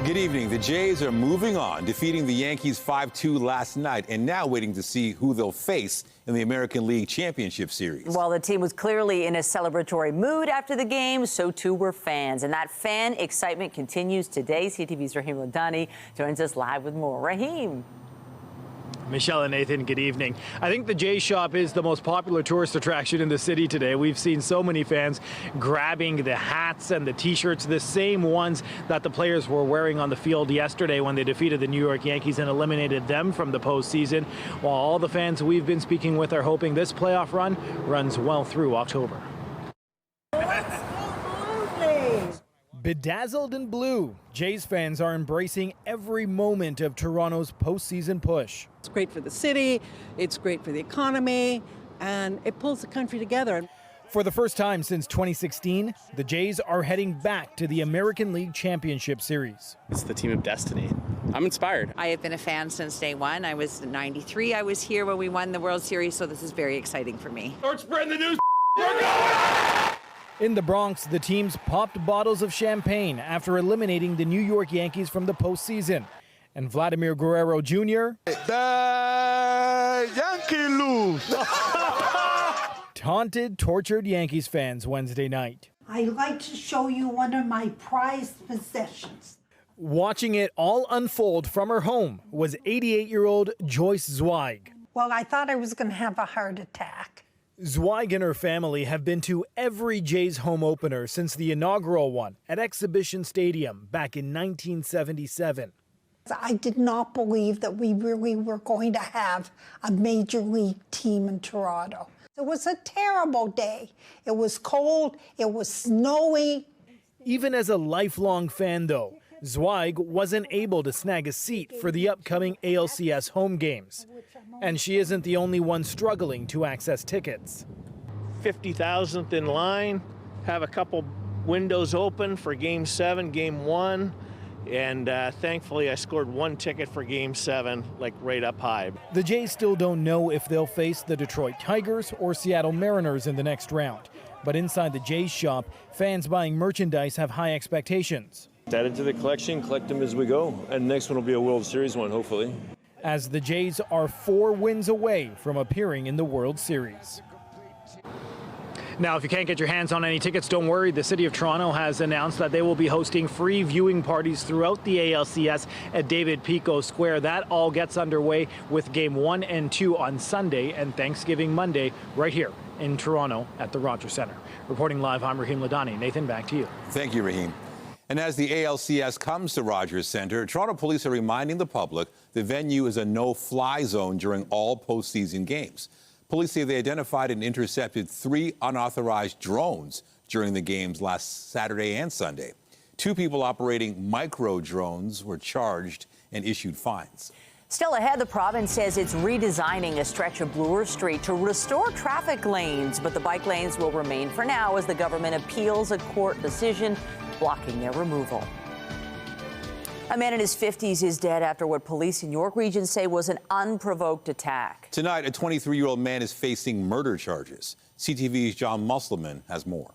Good evening. The Jays are moving on, defeating the Yankees 5-2 last night, and now waiting to see who they'll face in the American League Championship Series. While the team was clearly in a celebratory mood after the game, so too were fans. And that fan excitement continues today. CTV's Rahim Ladani joins us live with more. Rahim. Michelle and Nathan, good evening. I think the Jay Shop is the most popular tourist attraction in the city today. We've seen so many fans grabbing the hats and the T-shirts, the same ones that the players were wearing on the field yesterday when they defeated the New York Yankees and eliminated them from the postseason. While all the fans we've been speaking with are hoping this playoff run runs well through October. Bedazzled in blue, Jays fans are embracing every moment of Toronto's postseason push. It's great for the city, it's great for the economy, and it pulls the country together. For the first time since 2016, the Jays are heading back to the American League Championship Series. It's the team of destiny. I'm inspired. I have been a fan since day one. I was 93. I was here when we won the World Series, so this is very exciting for me. Start spreading the news. We're going! In the Bronx, the teams popped bottles of champagne after eliminating the New York Yankees from the postseason. And Vladimir Guerrero Jr. The Yankees lose. Taunted, tortured Yankees fans Wednesday night. I'd like to show you one of my prized possessions. Watching it all unfold from her home was 88-year-old Joyce Zweig. Well, I thought I was going to have a heart attack. Zweig and her family have been to every Jays home opener since the inaugural one at Exhibition Stadium back in 1977. I did not believe that we really were going to have a major league team in Toronto. It was a terrible day. It was cold, it was snowy. Even as a lifelong fan, though, Zweig wasn't able to snag a seat for the upcoming ALCS home games. And she isn't the only one struggling to access tickets. 50,000th in line, have a couple windows open for Game 7, Game 1, and thankfully I scored one ticket for Game 7, like right up high. The Jays still don't know if they'll face the Detroit Tigers or Seattle Mariners in the next round. But inside the Jays shop, fans buying merchandise have high expectations. Add it to the collection, collect them as we go, and the next one will be a World Series one, hopefully. As the Jays are 4 wins away from appearing in the World Series. Now, if you can't get your hands on any tickets, don't worry. The City of Toronto has announced that they will be hosting free viewing parties throughout the ALCS at David Pico Square. That all gets underway with Game 1 and 2 on Sunday and Thanksgiving Monday right here in Toronto at the Rogers Centre. Reporting live, I'm Rahim Ladani. Nathan, back to you. Thank you, Rahim. And as the ALCS comes to Rogers Centre, Toronto police are reminding the public the venue is a no-fly zone during all postseason games. Police say they identified and intercepted 3 unauthorized drones during the games last Saturday and Sunday. 2 people operating micro drones were charged and issued fines. Still ahead, the province says it's redesigning a stretch of Bloor Street to restore traffic lanes, but the bike lanes will remain for now as the government appeals a court decision blocking their removal. A man in his 50s is dead after what police in York Region say was an unprovoked attack. Tonight, a 23-year-old man is facing murder charges. CTV's John Musselman has more.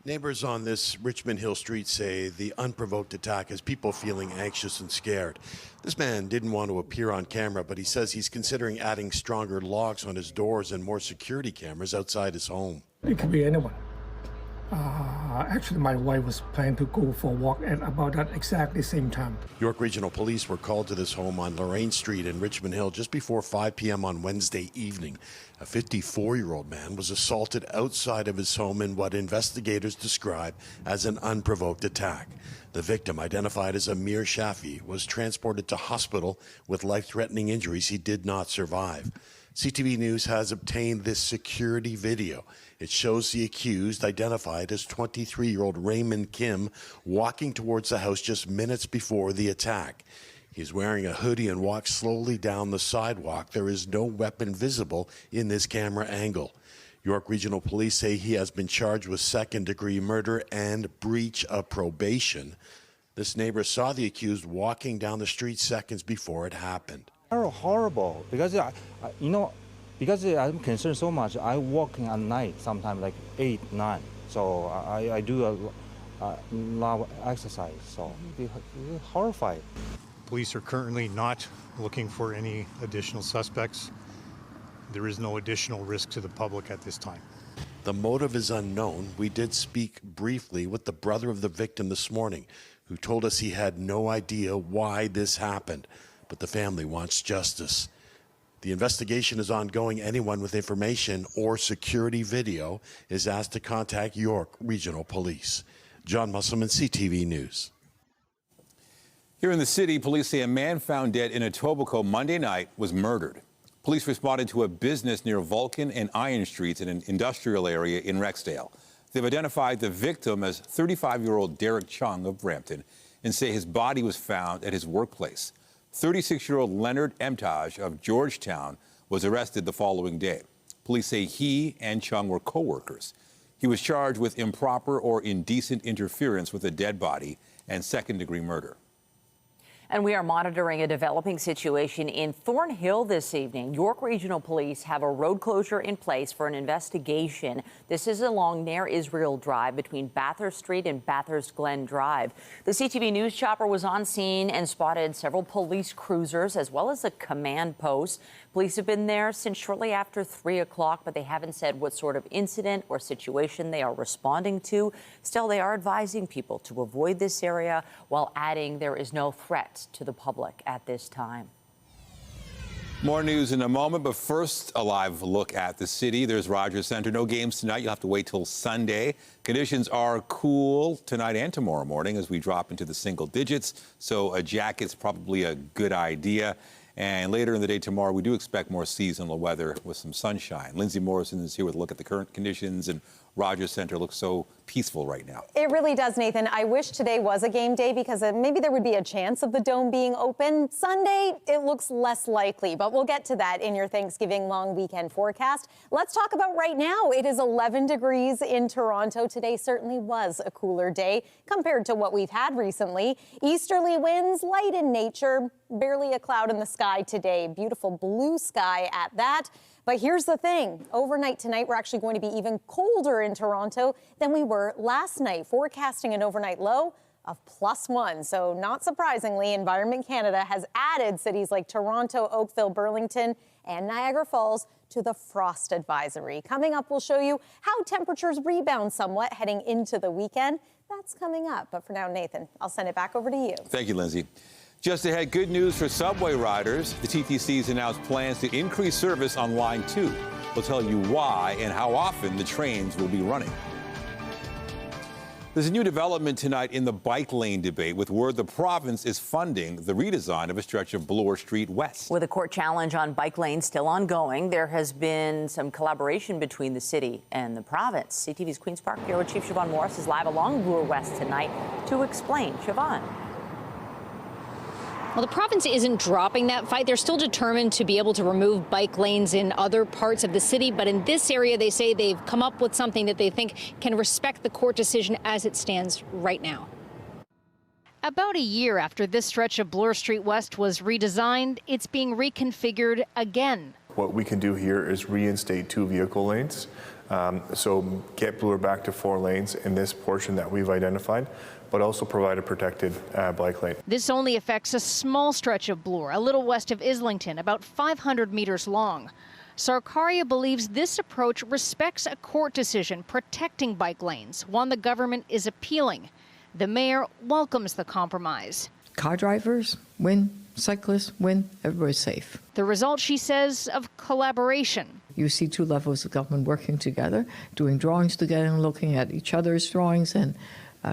Neighbors on this Richmond Hill street say the unprovoked attack has people feeling anxious and scared. This man didn't want to appear on camera, but he says he's considering adding stronger locks on his doors and more security cameras outside his home. It could be anyone. Actually, my wife was planning to go for a walk at about that exactly same time. York Regional Police were called to this home on Lorraine Street in Richmond Hill just before 5 p.m. on Wednesday evening. A 54-year-old man was assaulted outside of his home in what investigators describe as an unprovoked attack. The victim, identified as Amir Shafi, was transported to hospital with life-threatening injuries he did not survive. CTV News has obtained this security video. It shows the accused, identified as 23-year-old Raymond Kim, walking towards the house just minutes before the attack. He's wearing a hoodie and walks slowly down the sidewalk. There is no weapon visible in this camera angle. York Regional Police say he has been charged with second-degree murder and breach of probation. This neighbor saw the accused walking down the street seconds before it happened. Horrible, because because I'm concerned so much. I work at night, sometimes like 8, 9. So I do not exercise. So we're horrified. Police are currently not looking for any additional suspects. There is no additional risk to the public at this time. The motive is unknown. We did speak briefly with the brother of the victim this morning, who told us he had no idea why this happened, but the family wants justice. The investigation is ongoing. Anyone with information or security video is asked to contact York Regional Police. John Musselman, CTV News. Here in the city, police say a man found dead in Etobicoke Monday night was murdered. Police responded to a business near Vulcan and Iron Streets in an industrial area in Rexdale. They've identified the victim as 35-year-old Derek Chung of Brampton and say his body was found at his workplace. 36-year-old Leonard Emtage of Georgetown was arrested the following day. Police say he and Chung were co-workers. He was charged with improper or indecent interference with a dead body and second-degree murder. And we are monitoring a developing situation in Thornhill this evening. York Regional Police have a road closure in place for an investigation. This is along Nair Israel Drive between Bathurst Street and Bathurst Glen Drive. The CTV News chopper was on scene and spotted several police cruisers as well as a command post. Police have been there since shortly after 3 o'clock, but they haven't said what sort of incident or situation they are responding to. Still, they are advising people to avoid this area while adding there is no threat to the public at this time. More news in a moment, but first, a live look at the city. There's Rogers Centre. No games tonight. You'll have to wait till Sunday. Conditions are cool tonight and tomorrow morning as we drop into the single digits, so a jacket's probably a good idea. And later in the day tomorrow, we do expect more seasonal weather with some sunshine. Lindsay Morrison is here with a look at the current conditions, and Rogers Centre looks so peaceful right now. It really does, Nathan. I wish today was a game day because maybe there would be a chance of the dome being open. Sunday, it looks less likely, but we'll get to that in your Thanksgiving long weekend forecast. Let's talk about right now. It is 11 degrees in Toronto. Today certainly was a cooler day compared to what we've had recently. Easterly winds, light in nature, barely a cloud in the sky today. Beautiful blue sky at that. But here's the thing. Overnight tonight, we're actually going to be even colder in Toronto than we were last night, forecasting an overnight low of +1. So not surprisingly, Environment Canada has added cities like Toronto, Oakville, Burlington, and Niagara Falls to the frost advisory. Coming up, we'll show you how temperatures rebound somewhat heading into the weekend. That's coming up. But for now, Nathan, I'll send it back over to you. Thank you, Lindsay. Just ahead, good news for subway riders. The TTC's announced plans to increase service on Line 2. We'll tell you why and how often the trains will be running. There's a new development tonight in the bike lane debate with word the province is funding the redesign of a stretch of Bloor Street West. With a court challenge on bike lanes still ongoing, there has been some collaboration between the city and the province. CTV's Queen's Park Bureau Chief Siobhan Morris is live along Bloor West tonight to explain. Siobhan. Well, the province isn't dropping that fight. They're still determined to be able to remove bike lanes in other parts of the city. But in this area, they say they've come up with something that they think can respect the court decision as it stands right now. About a year after this stretch of Bloor Street West was redesigned, it's being reconfigured again. What we can do here is reinstate 2 vehicle lanes. So get Bloor back to 4 lanes in this portion that we've identified, but also provide a protected bike lane. This only affects a small stretch of Bloor, a little west of Islington, about 500 meters long. Sarkaria believes this approach respects a court decision protecting bike lanes, one the government is appealing. The mayor welcomes the compromise. Car drivers win, cyclists win, everybody's safe. The result, she says, of collaboration. You see 2 levels of government working together, doing drawings together and looking at each other's drawings and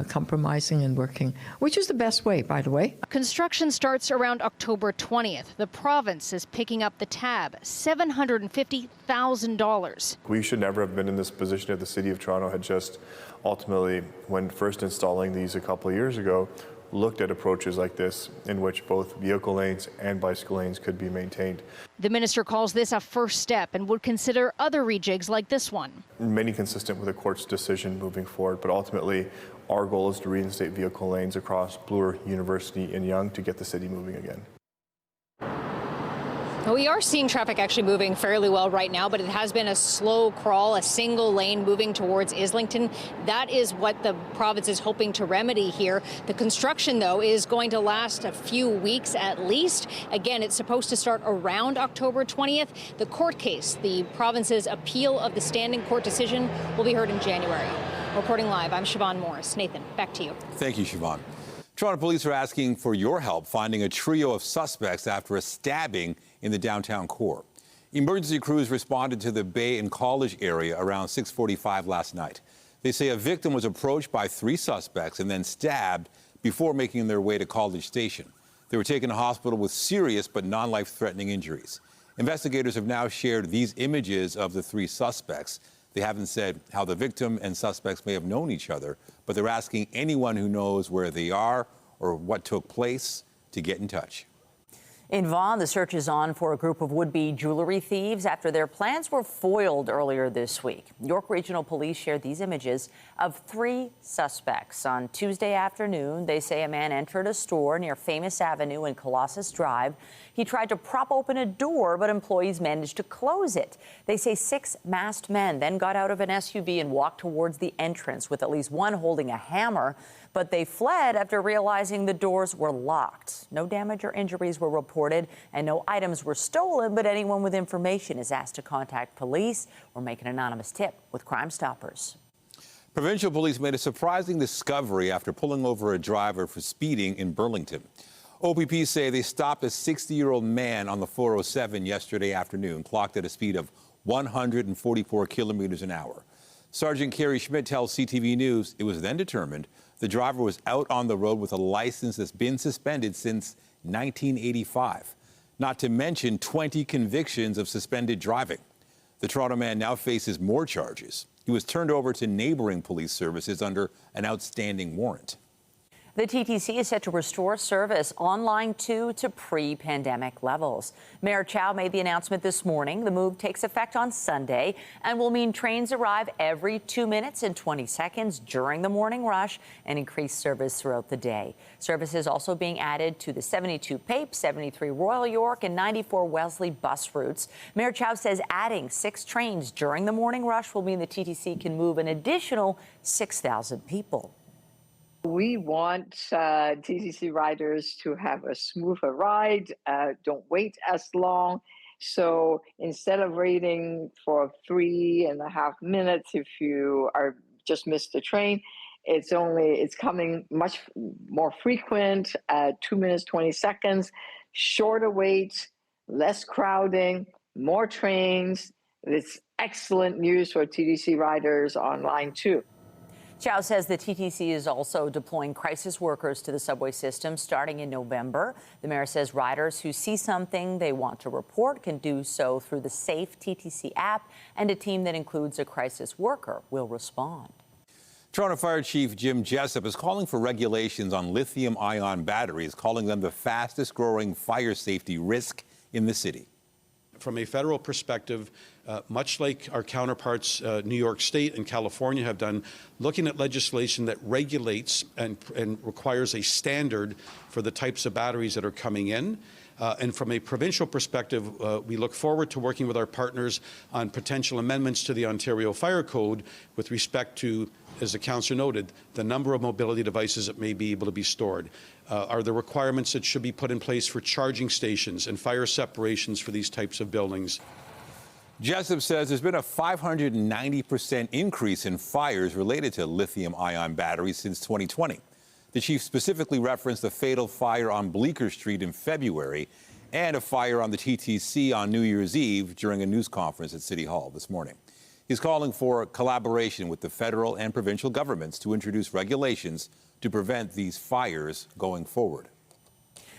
compromising and working, which is the best way, by the way. Construction starts around October 20th. The province is picking up the tab, $750,000. We should never have been in this position if the City of Toronto had just ultimately, when first installing these a couple of years ago, looked at approaches like this in which both vehicle lanes and bicycle lanes could be maintained. The minister calls this a first step and would consider other rejigs like this one. Many consistent with the court's decision moving forward, but ultimately our goal is to reinstate vehicle lanes across Bloor, University and Yonge to get the city moving again. We are seeing traffic actually moving fairly well right now, but it has been a slow crawl, a single lane moving towards Islington. That is what the province is hoping to remedy here. The construction, though, is going to last a few weeks at least. Again, it's supposed to start around October 20th. The court case, the province's appeal of the standing court decision, will be heard in January. Reporting live, I'm Siobhan Morris. Nathan, back to you. Thank you, Siobhan. Toronto police are asking for your help finding a trio of suspects after a stabbing in the downtown core. Emergency crews responded to the Bay and College area around 6:45 last night. They say a victim was approached by 3 suspects and then stabbed before making their way to College Station. They were taken to hospital with serious but non-life-threatening injuries. Investigators have now shared these images of the 3 suspects. They haven't said how the victim and suspects may have known each other, but they're asking anyone who knows where they are or what took place to get in touch. In Vaughan, the search is on for a group of would-be jewelry thieves after their plans were foiled earlier this week. York Regional Police shared these images of 3 suspects. On Tuesday afternoon, they say a man entered a store near Famous Avenue and Colossus Drive. He tried to prop open a door, but employees managed to close it. They say 6 masked men then got out of an SUV and walked towards the entrance, with at least one holding a hammer. But they fled after realizing the doors were locked. No damage or injuries were reported and no items were stolen, but anyone with information is asked to contact police or make an anonymous tip with Crime Stoppers. Provincial police made a surprising discovery after pulling over a driver for speeding in Burlington. OPP say they stopped a 60-year-old man on the 407 yesterday afternoon, clocked at a speed of 144 kilometers an hour. Sergeant Carrie Schmidt tells CTV News it was then determined the driver was out on the road with a license that's been suspended since 1985, not to mention 20 convictions of suspended driving. The Toronto man now faces more charges. He was turned over to neighboring police services under an outstanding warrant. The TTC is set to restore service on Line 2 to pre-pandemic levels. Mayor Chow made the announcement this morning. The move takes effect on Sunday and will mean trains arrive every 2 minutes and 20 seconds during the morning rush and increase service throughout the day. Service is also being added to the 72 Pape, 73 Royal York, and 94 Wellesley bus routes. Mayor Chow says adding 6 trains during the morning rush will mean the TTC can move an additional 6,000 people. We want TTC riders to have a smoother ride, don't wait as long. So instead of waiting for 3.5 minutes if you are just missed the train, it's coming much more frequent, 2 minutes, 20 seconds, shorter wait, less crowding, more trains. It's excellent news for TTC riders on Line 2. Chow says the TTC is also deploying crisis workers to the subway system starting in November. The mayor says riders who see something they want to report can do so through the Safe TTC app, and a team that includes a crisis worker will respond. Toronto Fire Chief Jim Jessup is calling for regulations on lithium-ion batteries, calling them the fastest-growing fire safety risk in the city. From a federal perspective, much like our counterparts, New York State and California have done, looking at legislation that regulates and requires a standard for the types of batteries that are coming in. And from a provincial perspective, we look forward to working with our partners on potential amendments to the Ontario Fire Code with respect to, as the councillor noted, the number of mobility devices that may be able to be stored. Are there requirements that should be put in place for charging stations and fire separations for these types of buildings? Jessup says there's been a 590% increase in fires related to lithium-ion batteries since 2020. The chief specifically referenced the fatal fire on Bloor Street in February and a fire on the TTC on New Year's Eve during a news conference at City Hall this morning. He's calling for collaboration with the federal and provincial governments to introduce regulations to prevent these fires going forward.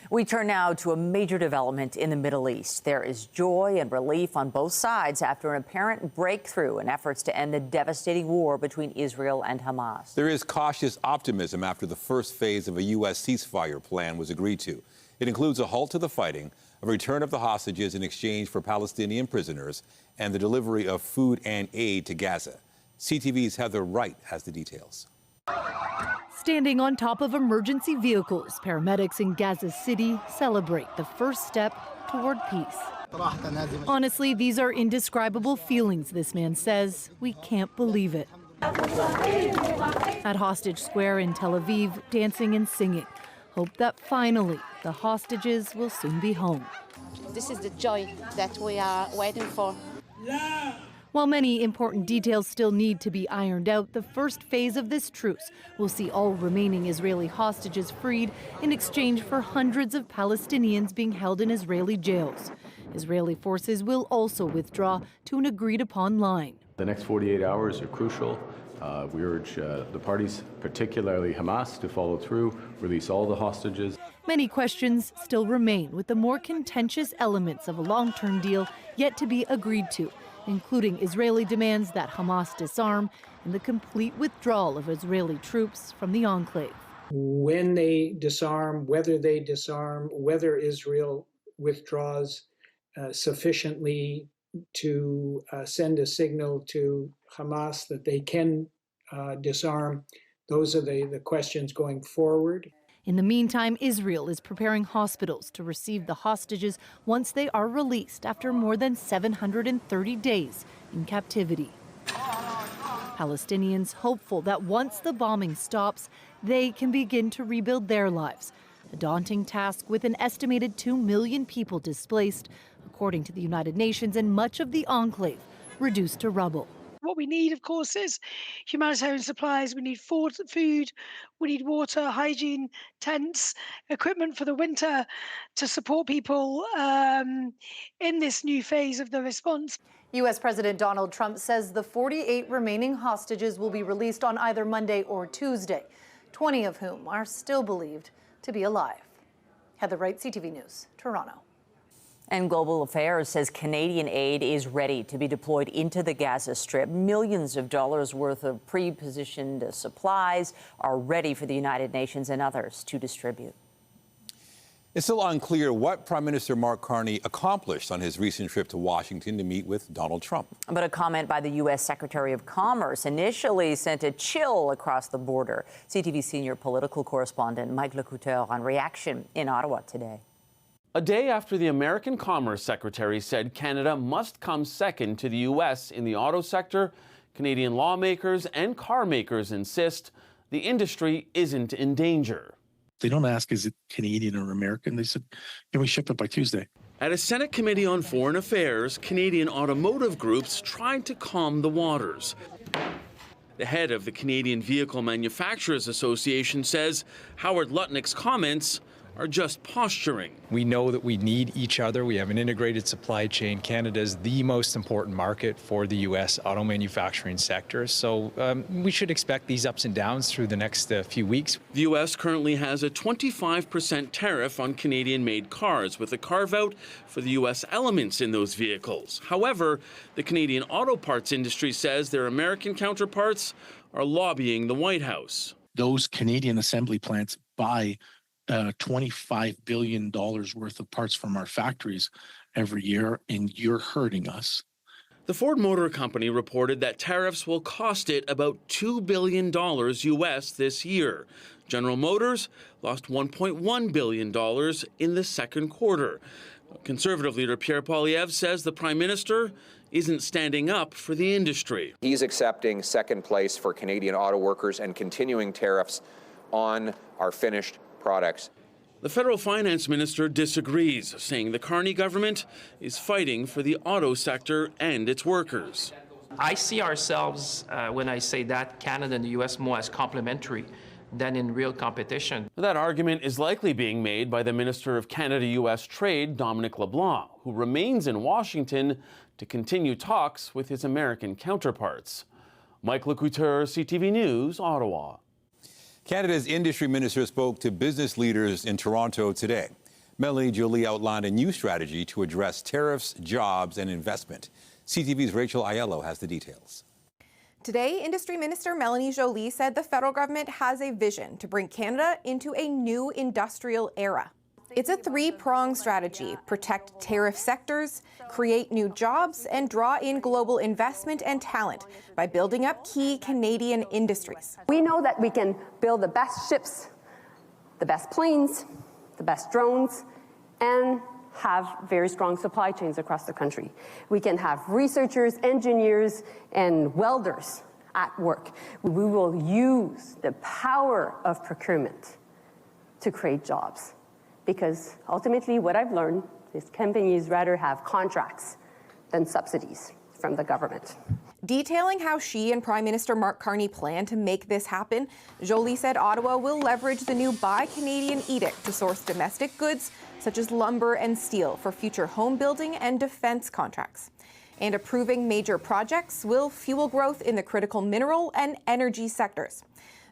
We turn now to a major development in the Middle East. There is joy and relief on both sides after an apparent breakthrough in efforts to end the devastating war between Israel and Hamas. There is cautious optimism after the first phase of a U.S. ceasefire plan was agreed to. It includes a halt to the fighting, a return of the hostages in exchange for Palestinian prisoners, and the delivery of food and aid to Gaza. CTV's Heather Wright has the details. Standing on top of emergency vehicles, paramedics in Gaza City celebrate the first step toward peace. Honestly, these are indescribable feelings, this man says. We can't believe it. At Hostage Square in Tel Aviv, dancing and singing. Hope that finally the hostages will soon be home. This is the joy that we are waiting for. While many important details still need to be ironed out, the first phase of this truce will see all remaining Israeli hostages freed in exchange for hundreds of Palestinians being held in Israeli jails. Israeli forces will also withdraw to an agreed-upon line. The next 48 hours are crucial. We urge the parties, particularly Hamas, to follow through, release all the hostages. Many questions still remain, with the more contentious elements of a long-term deal yet to be agreed to, including Israeli demands that Hamas disarm and the complete withdrawal of Israeli troops from the enclave. When they disarm, whether Israel withdraws sufficiently to send a signal to Hamas that they can disarm, those are the questions going forward. In the meantime, Israel is preparing hospitals to receive the hostages once they are released after more than 730 days in captivity. Palestinians hopeful that once the bombing stops, they can begin to rebuild their lives. A daunting task with an estimated 2 million people displaced, according to the United Nations, and much of the enclave reduced to rubble. What we need, of course, is humanitarian supplies. We need food, we need water, hygiene, tents, equipment for the winter to support people in this new phase of the response. U.S. President Donald Trump says the 48 remaining hostages will be released on either Monday or Tuesday, 20 of whom are still believed to be alive. Heather Wright, CTV News, Toronto. And Global Affairs says Canadian aid is ready to be deployed into the Gaza Strip. Millions of dollars worth of pre-positioned supplies are ready for the United Nations and others to distribute. It's still unclear what Prime Minister Mark Carney accomplished on his recent trip to Washington to meet with Donald Trump. But a comment by the U.S. Secretary of Commerce initially sent a chill across the border. CTV senior political correspondent Mike Lecouteur on reaction in Ottawa today. A day after the American Commerce Secretary said Canada must come second to the U.S. in the auto sector, Canadian lawmakers and car makers insist the industry isn't in danger. They don't ask, is it Canadian or American? They said, can we ship it by Tuesday? At a Senate Committee on Foreign Affairs, Canadian automotive groups tried to calm the waters. The head of the Canadian Vehicle Manufacturers Association says Howard Lutnick's comments are just posturing. We know that we need each other. We have an integrated supply chain. Canada is the most important market for the U.S. auto manufacturing sector. So we should expect these ups and downs through the next few weeks. The U.S. currently has a 25% tariff on Canadian-made cars, with a carve-out for the U.S. elements in those vehicles. However, the Canadian auto parts industry says their American counterparts are lobbying the White House. Those Canadian assembly plants buy $25 billion worth of parts from our factories every year, and you're hurting us. The Ford Motor Company reported that tariffs will cost it about $2 billion U.S. this year. General Motors lost $1.1 billion in the second quarter. Conservative leader Pierre Poilievre says the Prime Minister isn't standing up for the industry. He's accepting second place for Canadian auto workers and continuing tariffs on our finished products. The federal finance minister disagrees, saying the Carney government is fighting for the auto sector and its workers. I see ourselves, when I say that, Canada and the U.S. more as complementary than in real competition. That argument is likely being made by the Minister of Canada-U.S. Trade, Dominic LeBlanc, who remains in Washington to continue talks with his American counterparts. Mike Lecouteur, CTV News, Ottawa. Canada's industry minister spoke to business leaders in Toronto today. Melanie Joly outlined a new strategy to address tariffs, jobs, and investment. CTV's Rachel Aiello has the details. Today, Industry Minister Melanie Joly said the federal government has a vision to bring Canada into a new industrial era. It's a three-pronged strategy: protect tariff sectors, create new jobs, and draw in global investment and talent by building up key Canadian industries. We know that we can build the best ships, the best planes, the best drones, and have very strong supply chains across the country. We can have researchers, engineers, and welders at work. We will use the power of procurement to create jobs. Because ultimately what I've learned is companies rather have contracts than subsidies from the government. Detailing how she and Prime Minister Mark Carney plan to make this happen, Joly said Ottawa will leverage the new Buy Canadian edict to source domestic goods such as lumber and steel for future home building and defense contracts. And approving major projects will fuel growth in the critical mineral and energy sectors.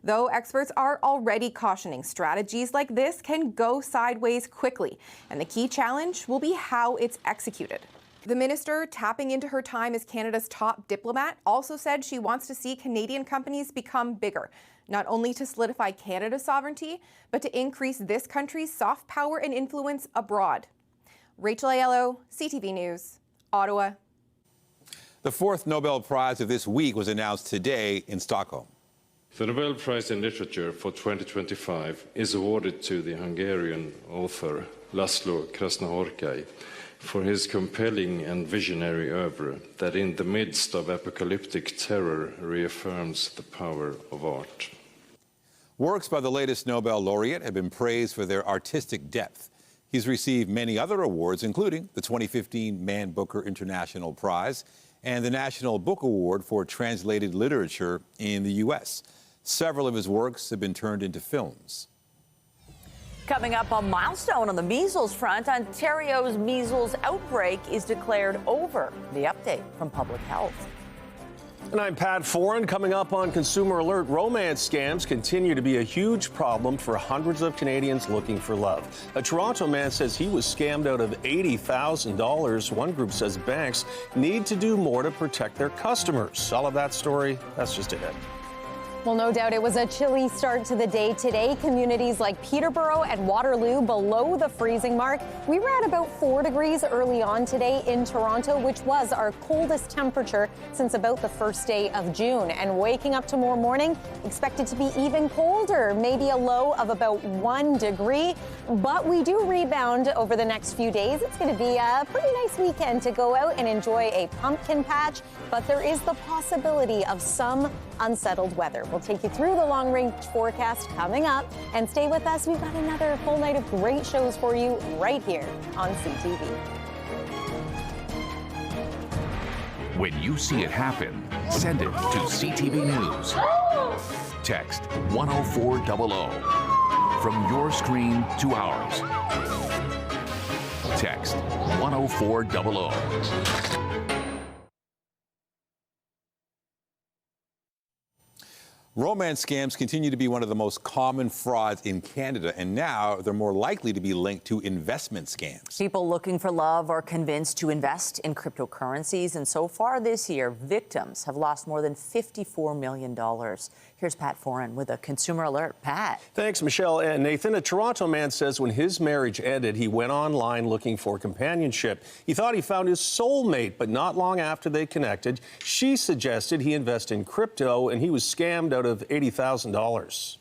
Though experts are already cautioning strategies like this can go sideways quickly, and the key challenge will be how it's executed. The minister, tapping into her time as Canada's top diplomat, also said she wants to see Canadian companies become bigger, not only to solidify Canada's sovereignty, but to increase this country's soft power and influence abroad. Rachel Aiello, CTV News, Ottawa. The fourth Nobel Prize of this week was announced today in Stockholm. The Nobel Prize in Literature for 2025 is awarded to the Hungarian author Laszlo Krasznahorkai for his compelling and visionary oeuvre that in the midst of apocalyptic terror reaffirms the power of art. Works by the latest Nobel laureate have been praised for their artistic depth. He's received many other awards, including the 2015 Man Booker International Prize and the National Book Award for Translated Literature in the U.S. Several of his works have been turned into films. Coming up, a milestone on the measles front. Ontario's measles outbreak is declared over. The update from Public Health. And I'm Pat Foran. Coming up on Consumer Alert, romance scams continue to be a huge problem for hundreds of Canadians looking for love. A Toronto man says he was scammed out of $80,000. One group says banks need to do more to protect their customers. All of that story, that's just ahead. Well, no doubt it was a chilly start to the day today. Communities like Peterborough and Waterloo below the freezing mark. We were at about 4 degrees early on today in Toronto, which was our coldest temperature since about the first day of June. And waking up tomorrow morning, expected to be even colder, maybe a low of about 1 degree. But we do rebound over the next few days. It's going to be a pretty nice weekend to go out and enjoy a pumpkin patch. But there is the possibility of some unsettled weather. We'll take you through the long-range forecast coming up, and stay with us. We've got another full night of great shows for you right here on CTV. When you see it happen, send it to CTV News. Text 10400 from your screen to ours. Text 10400. Romance scams continue to be one of the most common frauds in Canada, and now they're more likely to be linked to investment scams. People looking for love are convinced to invest in cryptocurrencies, and so far this year, victims have lost more than $54 million. Here's Pat Foran with a Consumer Alert. Pat. Thanks, Michelle and Nathan. A Toronto man says when his marriage ended, he went online looking for companionship. He thought he found his soulmate, but not long after they connected, she suggested he invest in crypto, and he was scammed out of $80,000.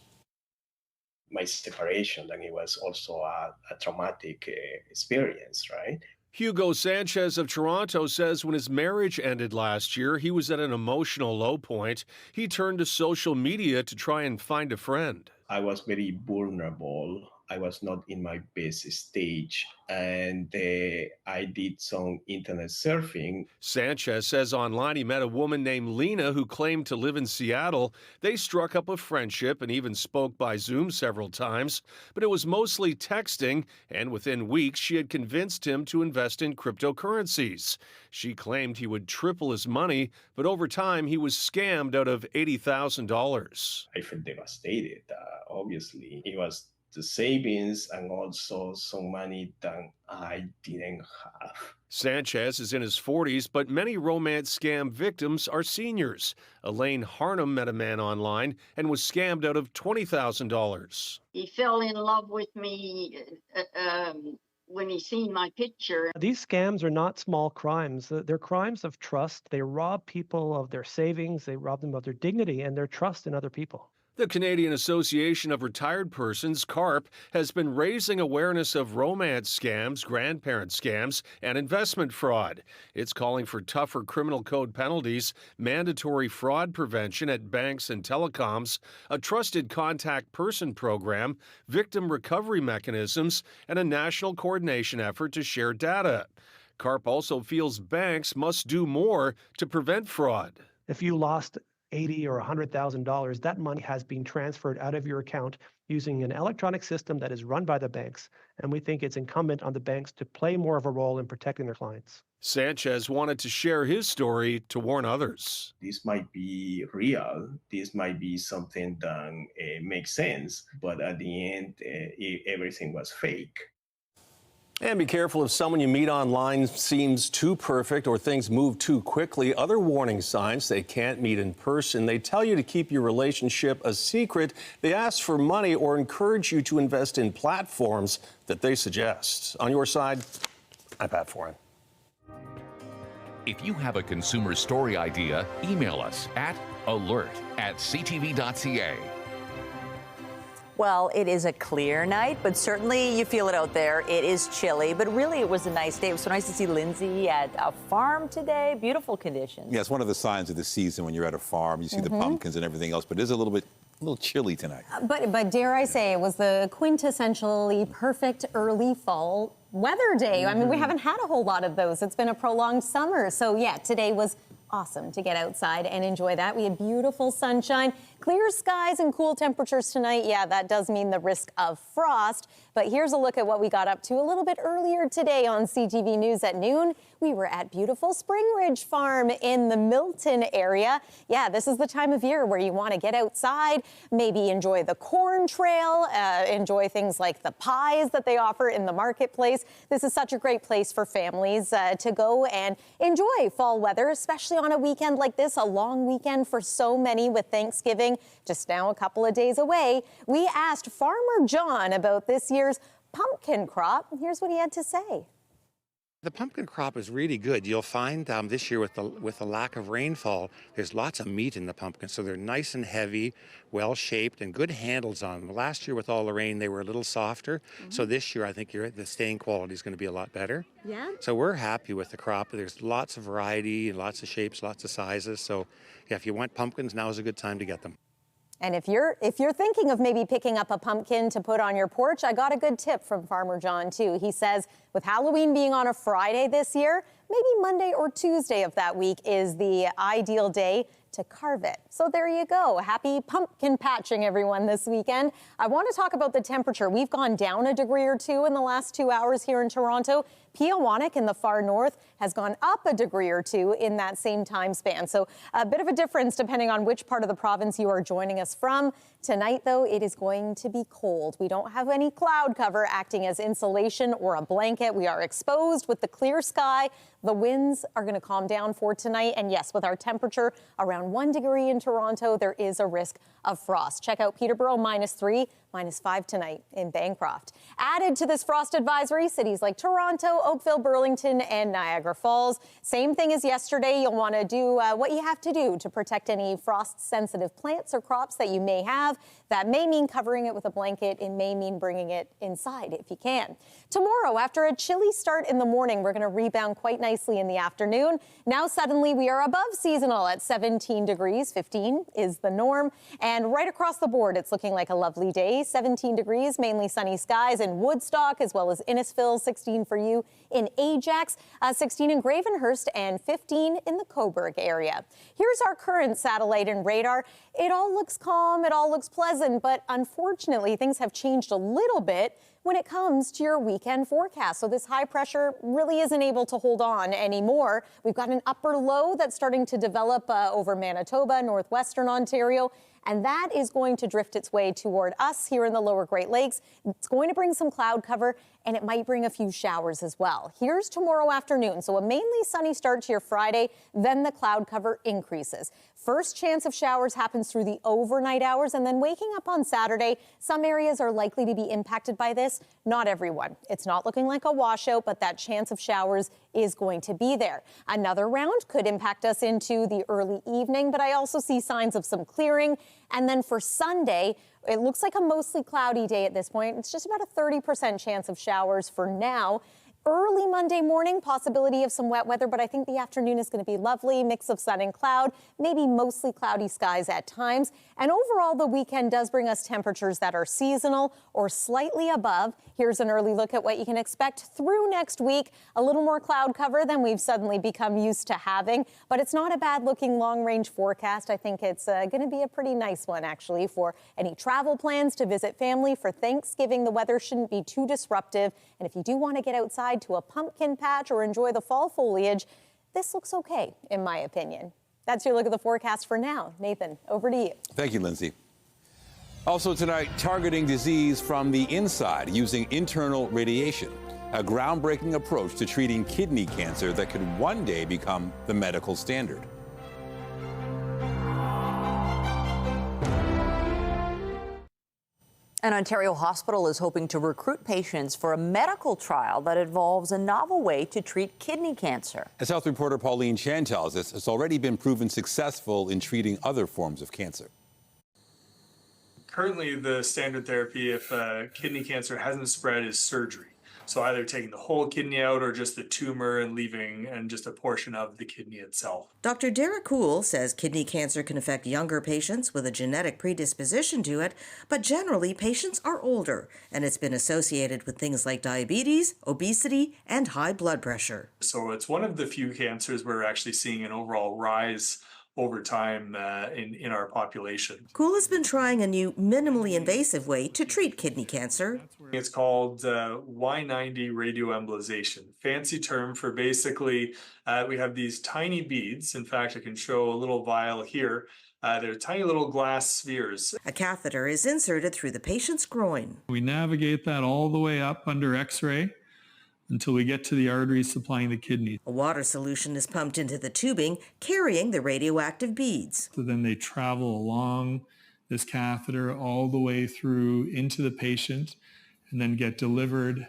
My separation, then it was also a traumatic experience, right? Hugo Sanchez of Toronto says when his marriage ended last year, he was at an emotional low point. He turned to social media to try and find a friend. I was very vulnerable. I was not in my best stage, and I did some internet surfing. Sanchez says online he met a woman named Lena who claimed to live in Seattle. They struck up a friendship and even spoke by Zoom several times, but it was mostly texting, and within weeks she had convinced him to invest in cryptocurrencies. She claimed he would triple his money, but over time he was scammed out of $80,000. I felt devastated, obviously. It was the savings and also some money that I didn't have. Sanchez is in his 40s, but many romance scam victims are seniors. Elaine Harnham met a man online and was scammed out of $20,000. He fell in love with me when he seen my picture. These scams are not small crimes. They're crimes of trust. They rob people of their savings. They rob them of their dignity and their trust in other people. The Canadian Association of Retired Persons, CARP, has been raising awareness of romance scams, grandparent scams, and investment fraud. It's calling for tougher criminal code penalties, mandatory fraud prevention at banks and telecoms, a trusted contact person program, victim recovery mechanisms, and a national coordination effort to share data. CARP also feels banks must do more to prevent fraud. If you lost $80,000 or $100,000, that money has been transferred out of your account using an electronic system that is run by the banks, and we think it's incumbent on the banks to play more of a role in protecting their clients. Sanchez wanted to share his story to warn others. This might be real, this might be something that makes sense, but at the end, everything was fake. And be careful if someone you meet online seems too perfect or things move too quickly. Other warning signs: they can't meet in person. They tell you to keep your relationship a secret. They ask for money or encourage you to invest in platforms that they suggest. On your side, I'm Pat Foran. If you have a consumer story idea, email us at alert@ctv.ca. Well, it is a clear night, but certainly you feel it out there. It is chilly, but really it was a nice day. It was so nice to see Lindsay at a farm today. Beautiful conditions. Yeah, it's one of the signs of the season when you're at a farm. You see the pumpkins and everything else, but it is a little chilly tonight. But dare I say, it was the quintessentially perfect early fall weather day. I mean, we haven't had a whole lot of those. It's been a prolonged summer. So yeah, today was awesome to get outside and enjoy that. We had beautiful sunshine, clear skies and cool temperatures tonight. Yeah, that does mean the risk of frost. But here's a look at what we got up to a little bit earlier today on CTV News at noon. We were at beautiful Spring Ridge Farm in the Milton area. Yeah, this is the time of year where you want to get outside, maybe enjoy the corn trail, enjoy things like the pies that they offer in the marketplace. This is such a great place for families to go and enjoy fall weather, especially on a weekend like this, a long weekend for so many with Thanksgiving just now a couple of days away. We asked Farmer John about this year's pumpkin crop. Here's what he had to say. The pumpkin crop is really good. You'll find this year with the lack of rainfall, there's lots of meat in the pumpkins, so they're nice and heavy, well shaped, and good handles on them. Last year with all the rain, they were a little softer. So this year, I think the staying quality is going to be a lot better. Yeah. So we're happy with the crop. There's lots of variety, lots of shapes, lots of sizes. So yeah, if you want pumpkins, now is a good time to get them. And if you're thinking of maybe picking up a pumpkin to put on your porch, I got a good tip from Farmer John, too. He says with Halloween being on a Friday this year, maybe Monday or Tuesday of that week is the ideal day to carve it. So there you go. Happy pumpkin patching, everyone, this weekend. I want to talk about the temperature. We've gone down a degree or two in the last 2 hours here in Toronto. Peawanuck in the far north has gone up a degree or two in that same time span. So a bit of a difference depending on which part of the province you are joining us from. Tonight, though, it is going to be cold. We don't have any cloud cover acting as insulation or a blanket. We are exposed with the clear sky. The winds are going to calm down for tonight. And yes, with our temperature around 1 degree in Toronto, there is a risk of frost. Check out Peterborough -3, -5 tonight in Bancroft. Added to this frost advisory, cities like Toronto, Oakville, Burlington, and Niagara Falls. Same thing as yesterday. You'll want to do what you have to do to protect any frost-sensitive plants or crops that you may have. That may mean covering it with a blanket. It may mean bringing it inside if you can. Tomorrow, after a chilly start in the morning, we're going to rebound quite nicely in the afternoon. Now suddenly we are above seasonal at 17 degrees. 15 is the norm. And right across the board, it's looking like a lovely day. 17 degrees, mainly sunny skies in Woodstock, as well as Innisfil. 16 for you in Ajax, 16 in Gravenhurst, and 15 in the Cobourg area. Here's our current satellite and radar. It all looks calm, it all looks pleasant, but unfortunately, things have changed a little bit when it comes to your weekend forecast. So this high pressure really isn't able to hold on anymore. We've got an upper low that's starting to develop over Manitoba, northwestern Ontario, and that is going to drift its way toward us here in the lower Great Lakes. It's going to bring some cloud cover, and it might bring a few showers as well. Here's tomorrow afternoon. So a mainly sunny start to your Friday, then the cloud cover increases. First chance of showers happens through the overnight hours, and then waking up on Saturday, some areas are likely to be impacted by this. Not everyone. It's not looking like a washout, but that chance of showers is going to be there. Another round could impact us into the early evening, but I also see signs of some clearing. And then for Sunday, it looks like a mostly cloudy day at this point. It's just about a 30% chance of showers for now. Early Monday morning, possibility of some wet weather, but I think the afternoon is going to be lovely. Mix of sun and cloud, maybe mostly cloudy skies at times. And overall, the weekend does bring us temperatures that are seasonal or slightly above. Here's an early look at what you can expect through next week. A little more cloud cover than we've suddenly become used to having, but it's not a bad looking long range forecast. I think it's going to be a pretty nice one, actually, for any travel plans to visit family for Thanksgiving. The weather shouldn't be too disruptive. And if you do want to get outside to a pumpkin patch or enjoy the fall foliage, this looks okay, in my opinion. That's your look at the forecast for now. Nathan, over to you. Thank you, Lindsay. Also tonight, targeting disease from the inside using internal radiation, a groundbreaking approach to treating kidney cancer that could one day become the medical standard. An Ontario hospital is hoping to recruit patients for a medical trial that involves a novel way to treat kidney cancer. As health reporter Pauline Chan tells us, it's already been proven successful in treating other forms of cancer. Currently, the standard therapy if kidney cancer hasn't spread is surgery. So either taking the whole kidney out or just the tumor and leaving and just a portion of the kidney itself. Dr. Derek Kuhl says kidney cancer can affect younger patients with a genetic predisposition to it, but generally patients are older, and it's been associated with things like diabetes, obesity, and high blood pressure. So it's one of the few cancers where we're actually seeing an overall rise over time in our population. Kuhl has been trying a new minimally invasive way to treat kidney cancer. It's called Y90 radioembolization. Fancy term for basically, we have these tiny beads. In fact, I can show a little vial here. They're tiny little glass spheres. A catheter is inserted through the patient's groin. We navigate that all the way up under X-ray until we get to the arteries supplying the kidney. A water solution is pumped into the tubing, carrying the radioactive beads. So then they travel along this catheter all the way through into the patient and then get delivered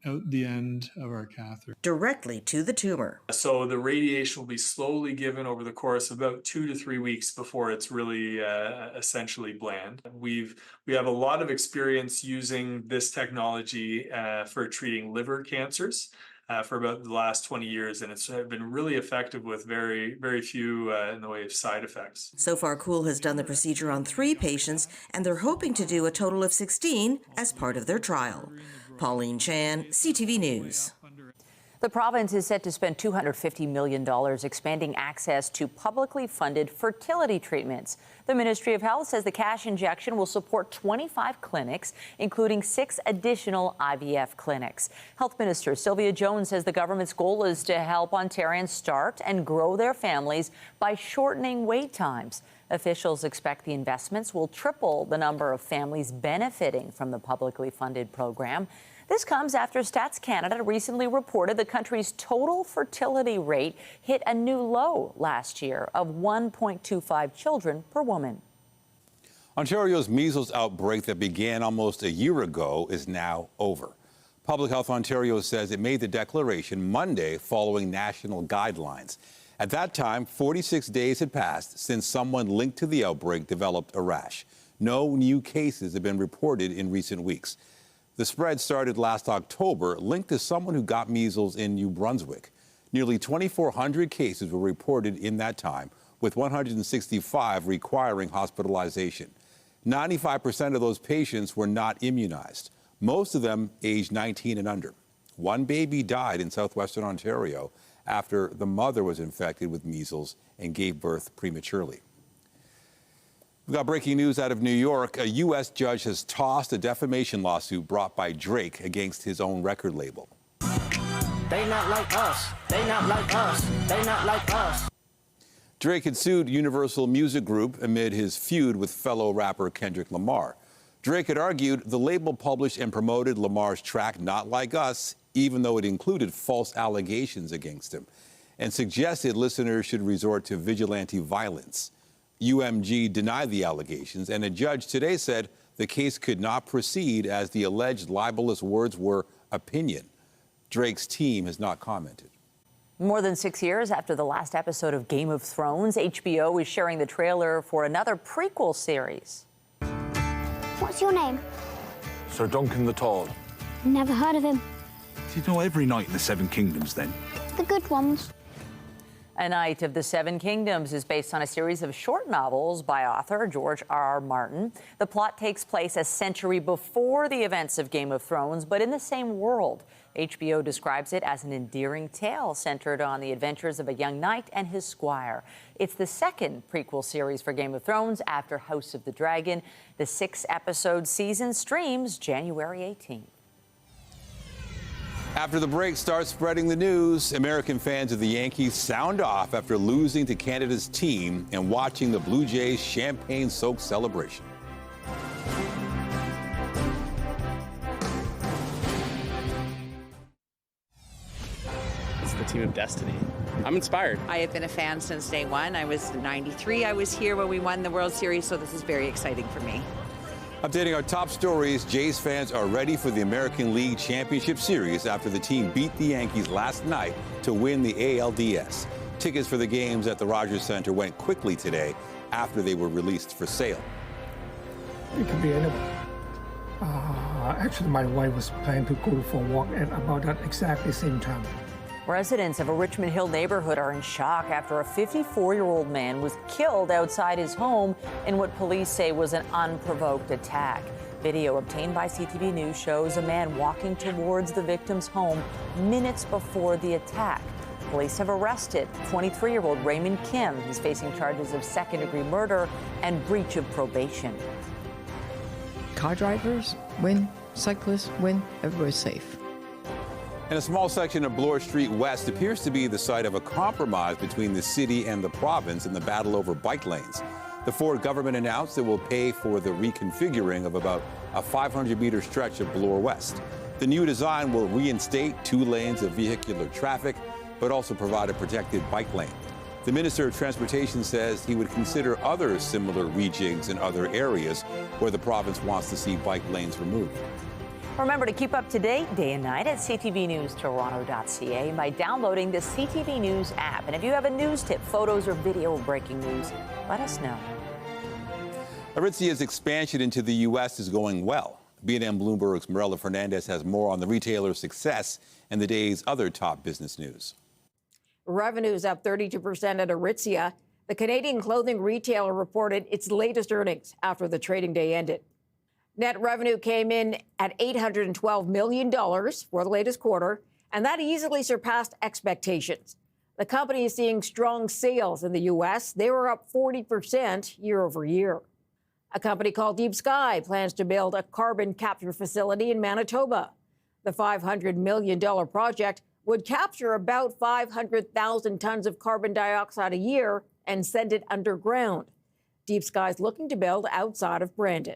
out the end of our catheter. Directly to the tumor. So the radiation will be slowly given over the course of about 2 to 3 weeks before it's really essentially bland. We have a lot of experience using this technology for treating liver cancers for about the last 20 years, and it's been really effective with very, very few in the way of side effects. So far, Kuhl has done the procedure on 3 patients, and they're hoping to do a total of 16 as part of their trial. Pauline Chan, CTV News. The province is set to spend $250 million expanding access to publicly funded fertility treatments. The Ministry of Health says the cash injection will support 25 clinics, including 6 additional IVF clinics. Health Minister Sylvia Jones says the government's goal is to help Ontarians start and grow their families by shortening wait times. Officials expect the investments will triple the number of families benefiting from the publicly funded program. This comes after Stats Canada recently reported the country's total fertility rate hit a new low last year of 1.25 children per woman. Ontario's measles outbreak that began almost a year ago is now over. Public Health Ontario says it made the declaration Monday following national guidelines. At that time, 46 days had passed since someone linked to the outbreak developed a rash. No new cases have been reported in recent weeks. The spread started last October, linked to someone who got measles in New Brunswick. Nearly 2,400 cases were reported in that time, with 165 requiring hospitalization. 95% of those patients were not immunized, most of them aged 19 and under. One baby died in southwestern Ontario after the mother was infected with measles and gave birth prematurely. We've got breaking news out of New York. A U.S. judge has tossed a defamation lawsuit brought by Drake against his own record label. They not like us. They not like us. They not like us. Drake had sued Universal Music Group amid his feud with fellow rapper Kendrick Lamar. Drake had argued the label published and promoted Lamar's track Not Like Us, even though it included false allegations against him, and suggested listeners should resort to vigilante violence. UMG denied the allegations, and a judge today said the case could not proceed as the alleged libelous words were opinion. Drake's team has not commented. More than 6 years after the last episode of Game of Thrones, HBO is sharing the trailer for another prequel series. What's your name? Sir Duncan the Tall. Never heard of him. Do you know every knight in the Seven Kingdoms, then? The good ones. A Knight of the Seven Kingdoms is based on a series of short novels by author George R.R. Martin. The plot takes place a century before the events of Game of Thrones, but in the same world. HBO describes it as an endearing tale centered on the adventures of a young knight and his squire. It's the second prequel series for Game of Thrones after House of the Dragon. The 6-episode season streams January 18th. After the break, start spreading the news. American fans of the Yankees sound off after losing to Canada's team and watching the Blue Jays' champagne-soaked celebration. It's the team of destiny. I'm inspired. I have been a fan since day one. I was 93. I was here when we won the World Series, so this is very exciting for me. Updating our top stories, Jays fans are ready for the American League Championship Series after the team beat the Yankees last night to win the ALDS. Tickets for the games at the Rogers Centre went quickly today after they were released for sale. It could be anyone. Actually, my wife was planning to go for a walk at about that exactly same time. Residents of a Richmond Hill neighborhood are in shock after a 54-year-old man was killed outside his home in what police say was an unprovoked attack. Video obtained by CTV News shows a man walking towards the victim's home minutes before the attack. Police have arrested 23-year-old Raymond Kim. He's facing charges of second-degree murder and breach of probation. Car drivers win, cyclists win, everybody's safe. And a small section of Bloor Street West appears to be the site of a compromise between the city and the province in the battle over bike lanes. The Ford government announced it will pay for the reconfiguring of about a 500-meter stretch of Bloor West. The new design will reinstate 2 lanes of vehicular traffic, but also provide a protected bike lane. The Minister of Transportation says he would consider other similar rejigs in other areas where the province wants to see bike lanes removed. Remember to keep up to date day and night at ctvnewstoronto.ca by downloading the CTV News app. And if you have a news tip, photos, or video of breaking news, let us know. Aritzia's expansion into the U.S. is going well. B&M Bloomberg's Mirella Fernandez has more on the retailer's success and the day's other top business news. Revenues up 32% at Aritzia. The Canadian clothing retailer reported its latest earnings after the trading day ended. Net revenue came in at $812 million for the latest quarter, and that easily surpassed expectations. The company is seeing strong sales in the U.S. They were up 40% year over year. A company called Deep Sky plans to build a carbon capture facility in Manitoba. The $500 million project would capture about 500,000 tons of carbon dioxide a year and send it underground. Deep Sky is looking to build outside of Brandon.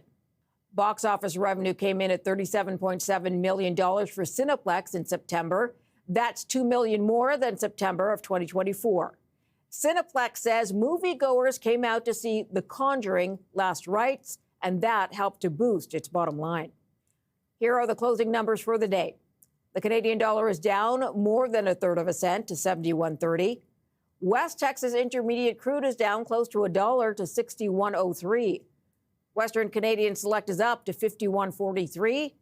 Box office revenue came in at $37.7 million for Cineplex in September. That's $2 million more than September of 2024. Cineplex says moviegoers came out to see The Conjuring: Last Rites, and that helped to boost its bottom line. Here are the closing numbers for the day. The Canadian dollar is down more than 1/3 cent to 71.30. West Texas Intermediate crude is down close to $1 to 61.03. Western Canadian Select is up to 51.43,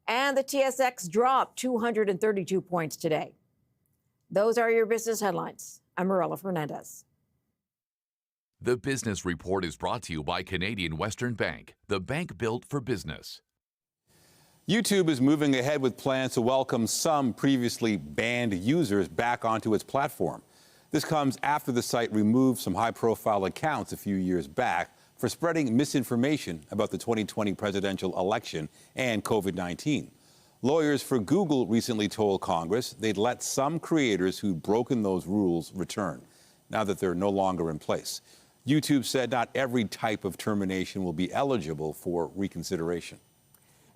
and the TSX dropped 232 points today. Those are your business headlines. I'm Mirella Fernandez. The Business Report is brought to you by Canadian Western Bank, the bank built for business. YouTube is moving ahead with plans to welcome some previously banned users back onto its platform. This comes after the site removed some high-profile accounts a few years back for spreading misinformation about the 2020 presidential election and COVID-19. Lawyers for Google recently told Congress they'd let some creators who'd broken those rules return, now that they're no longer in place. YouTube said not every type of termination will be eligible for reconsideration.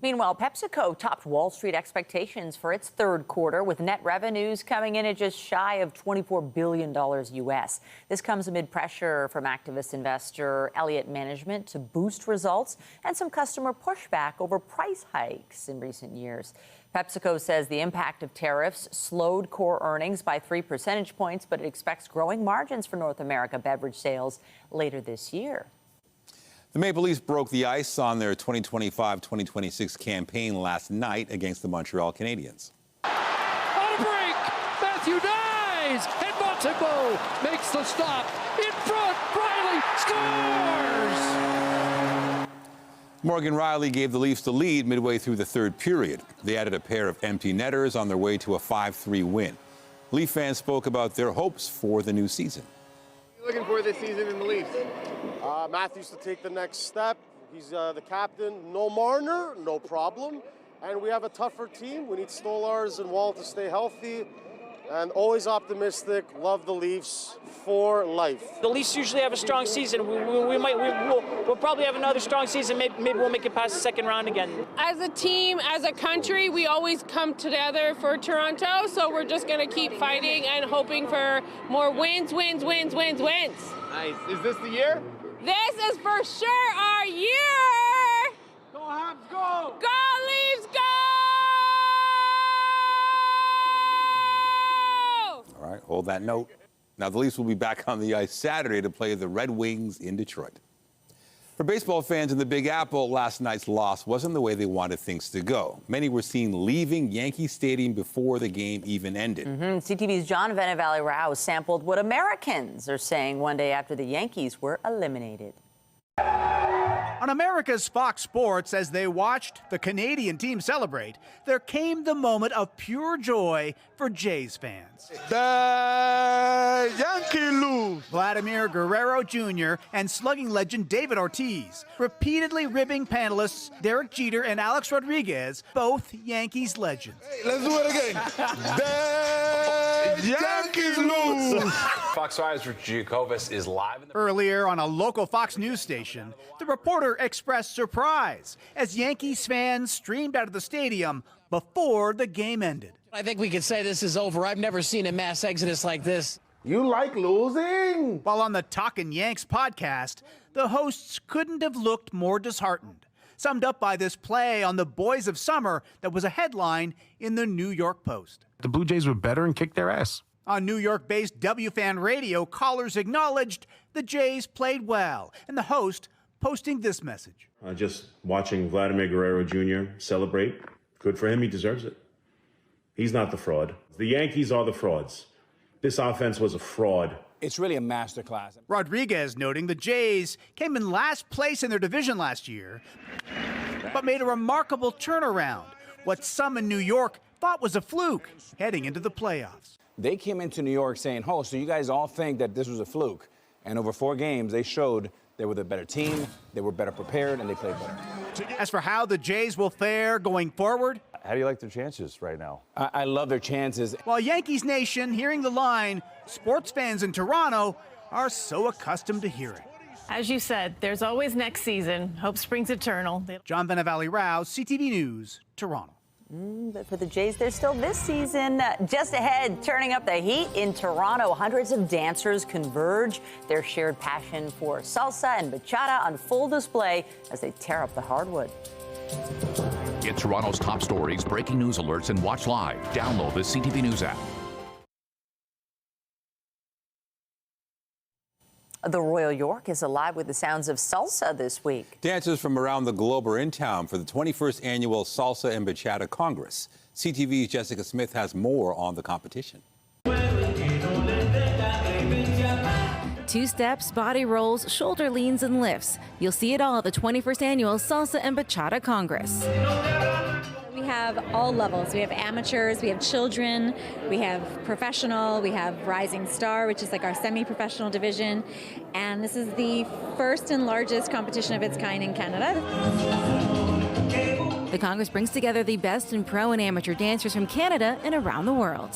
Meanwhile, PepsiCo topped Wall Street expectations for its third quarter, with net revenues coming in at just shy of $24 billion U.S. This comes amid pressure from activist investor Elliott Management to boost results and some customer pushback over price hikes in recent years. PepsiCo says the impact of tariffs slowed core earnings by 3 percentage points, but it expects growing margins for North America beverage sales later this year. The Maple Leafs broke the ice on their 2025-2026 campaign last night against the Montreal Canadiens. On a break, Matthew dies, and Montembeault makes the stop. In front, Riley scores! Morgan Riley gave the Leafs the lead midway through the third period. They added a pair of empty netters on their way to a 5-3 win. Leaf fans spoke about their hopes for the new season. What are you looking for this season in the Leafs? Matthews to take the next step. He's the captain. No Marner, no problem. And we have a tougher team. We need Stolars and Wall to stay healthy. And always optimistic. Love the Leafs for life. The Leafs usually have a strong season. We'll probably have another strong season. Maybe we'll make it past the second round again. As a team, as a country, we always come together for Toronto. So we're just going to keep fighting and hoping for more wins. Nice. Is this the year? This is for sure our year. Go Habs, go! Go Leafs, go! All right, hold that note. Now, the Leafs will be back on the ice Saturday to play the Red Wings in Detroit. For baseball fans in the Big Apple, last night's loss wasn't the way they wanted things to go. Many were seen leaving Yankee Stadium before the game even ended. CTV's John Valley-Rouse sampled what Americans are saying one day after the Yankees were eliminated. On America's Fox Sports, as they watched the Canadian team celebrate, there came the moment of pure joy for Jays fans. The Yankees lose. Vladimir Guerrero Jr. and slugging legend David Ortiz, repeatedly ribbing panelists Derek Jeter and Alex Rodriguez, both Yankees legends. Hey, let's do it again. The Yankees lose. Fox 5's Richard Jacobus is live. Earlier on a local Fox News station, the reporter expressed surprise as Yankees fans streamed out of the stadium before the game ended. I think we could say this is over. I've never seen a mass exodus like this. You like losing? While on the Talkin' Yanks podcast, the hosts couldn't have looked more disheartened, summed up by this play on the Boys of Summer that was a headline in the New York Post. The Blue Jays were better and kicked their ass. On New York-based WFAN Radio, callers acknowledged the Jays played well, and the host posting this message. Just watching Vladimir Guerrero Jr. celebrate, good for him, he deserves it. He's not the fraud. The Yankees are the frauds. This offense was a fraud. It's really a masterclass. Rodriguez noting the Jays came in last place in their division last year, but made a remarkable turnaround, what some in New York thought was a fluke heading into the playoffs. They came into New York saying, oh, so you guys all think that this was a fluke. And over 4 games, they showed they were the better team, they were better prepared, and they played better. As for how the Jays will fare going forward, how do you like their chances right now? I love their chances. While Yankees Nation hearing the line, sports fans in Toronto are so accustomed to hearing. As you said, there's always next season. Hope springs eternal. John Valley-Rouse, CTV News, Toronto. But for the Jays, they're still this season. Just ahead, turning up the heat in Toronto. Hundreds of dancers converge. Their shared passion for salsa and bachata on full display as they tear up the hardwood. Get Toronto's top stories, breaking news alerts, and watch live. Download the CTV News app. The Royal York is alive with the sounds of salsa this week. Dancers from around the globe are in town for the 21st annual Salsa and Bachata Congress. CTV's Jessica Smith has more on the competition. Two steps, body rolls, shoulder leans, and lifts. You'll see it all at the 21st annual Salsa and Bachata Congress. We have all levels. We have amateurs, we have children, we have professional, we have rising star, which is like our semi-professional division. And this is the first and largest competition of its kind in Canada. The Congress brings together the best in pro and amateur dancers from Canada and around the world.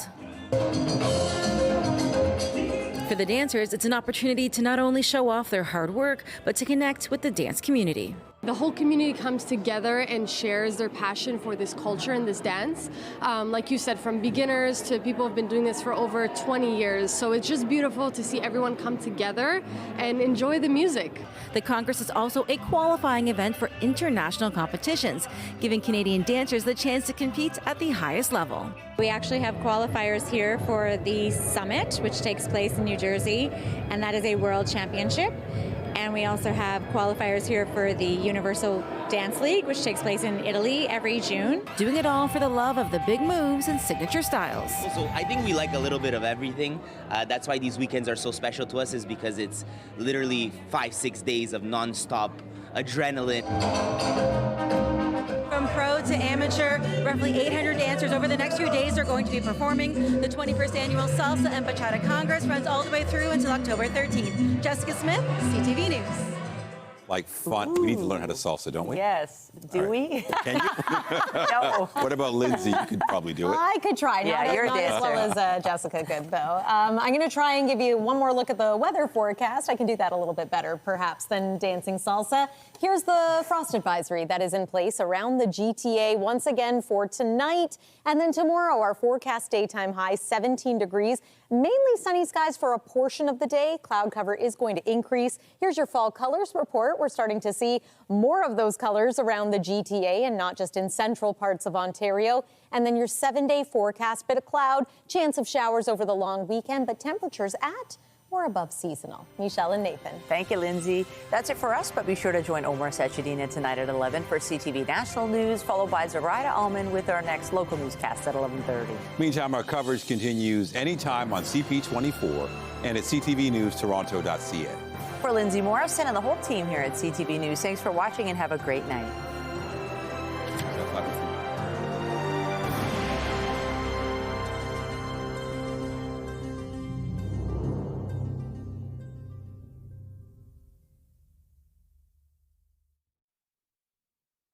For the dancers, it's an opportunity to not only show off their hard work, but to connect with the dance community. The whole community comes together and shares their passion for this culture and this dance. Like you said, from beginners to people who've been doing this for over 20 years. So it's just beautiful to see everyone come together and enjoy the music. The Congress is also a qualifying event for international competitions, giving Canadian dancers the chance to compete at the highest level. We actually have qualifiers here for the Summit, which takes place in New Jersey, and that is a world championship. And we also have qualifiers here for the Universal Dance League, which takes place in Italy every June. Doing it all for the love of the big moves and signature styles. So I think we like a little bit of everything. That's why these weekends are so special to us, is because it's literally 5-6 days of nonstop adrenaline. From pro to amateur, roughly 800 dancers over the next few days are going to be performing. The 21st annual Salsa and Bachata Congress runs all the way through until October 13th. Jessica Smith, CTV News. Like fun. We need to learn how to salsa, don't we? Yes. Do we? Can you? No. What about Lindsay? You could probably do it. I could try. Yeah, you're a not as well dancer. as Jessica could, though. I'm going to try and give you one more look at the weather forecast. I can do that a little bit better, perhaps, than dancing salsa. Here's the frost advisory that is in place around the GTA once again for tonight. And then tomorrow, our forecast daytime high, 17 degrees. Mainly sunny skies for a portion of the day. Cloud cover is going to increase. Here's your fall colors report. We're starting to see more of those colors around the GTA and not just in central parts of Ontario. And then your 7-day forecast, bit of cloud, chance of showers over the long weekend, but temperatures at or above seasonal. Michelle and Nathan. Thank you, Lindsay. That's it for us, but be sure to join Omar Sachedina tonight at 11 for CTV National News, followed by Zoraida Allman with our next local newscast at 11:30. Meantime, our coverage continues anytime on CP24 and at ctvnewstoronto.ca. For Lindsay Morrison and the whole team here at CTV News, thanks for watching and have a great night.